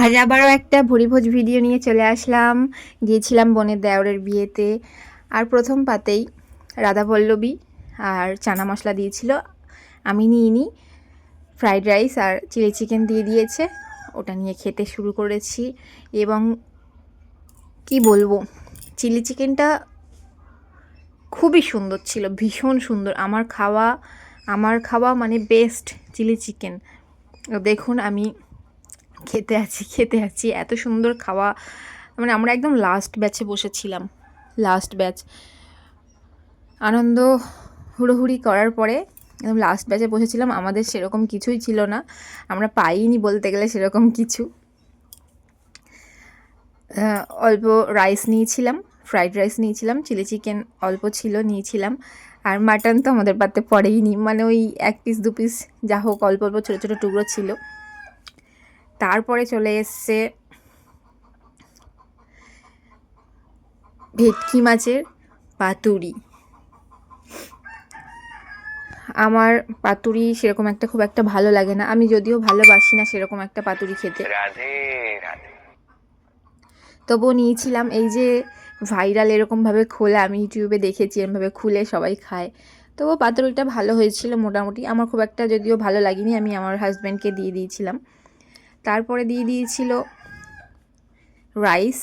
আজ আবারও একটা ভুরিভোজ ভিডিও নিয়ে চলে আসলাম। গিয়েছিলাম বোনের দেওরের বিয়েতে। আর প্রথম পাতেই রাধাপল্লবী আর চানা মশলা দিয়েছিল, আমি নিইনি। ফ্রাইড রাইস আর চিলি চিকেন দিয়ে দিয়েছে, ওটা নিয়ে খেতে শুরু করেছি। এবং কি বলবো, চিলি চিকেনটা খুবই সুন্দর ছিল, ভীষণ সুন্দর। আমার খাওয়া মানে বেস্ট চিলি চিকেন। দেখুন আমি খেতে আছি, এত সুন্দর খাওয়া। মানে আমরা একদম লাস্ট ব্যাচে বসেছিলাম, লাস্ট ব্যাচ। আনন্দ হুড়োহুড়ি করার পরে একদম লাস্ট ব্যাচে বসেছিলাম। আমাদের সেরকম কিছুই ছিল না, আমরা পাইনি বলতে গেলে সেরকম কিছু। অল্প রাইস নিয়েছিলাম, ফ্রাইড রাইস নিয়েছিলাম, চিলি চিকেন অল্প ছিল নিয়েছিলাম। আর মাটন তো আমাদের পাতে পড়েই নি, মানে ওই 1 পিস 2 পিস যা হোক অল্প অল্প ছোটো ছোটো টুকরো ছিল। তারপরে চলে এসছে ভেটকি মাছের পাতুরি। আমার পাতুরি সেরকম একটা খুব একটা ভালো লাগে না, আমি যদিও ভালোবাসি না সেরকম একটা পাতুরি খেতে, তবুও নিয়েছিলাম। এই যে ভাইরাল এরকমভাবে খোলা, আমি ইউটিউবে দেখেছি এরমভাবে খুলে সবাই খায়। তবুও পাতুরিটা ভালো হয়েছিল মোটামুটি, আমার খুব একটা যদিও ভালো লাগেনি, আমি আমার হাজব্যান্ডকে দিয়ে দিয়েছিলাম। তারপরে দিয়ে দিয়েছিল রাইস,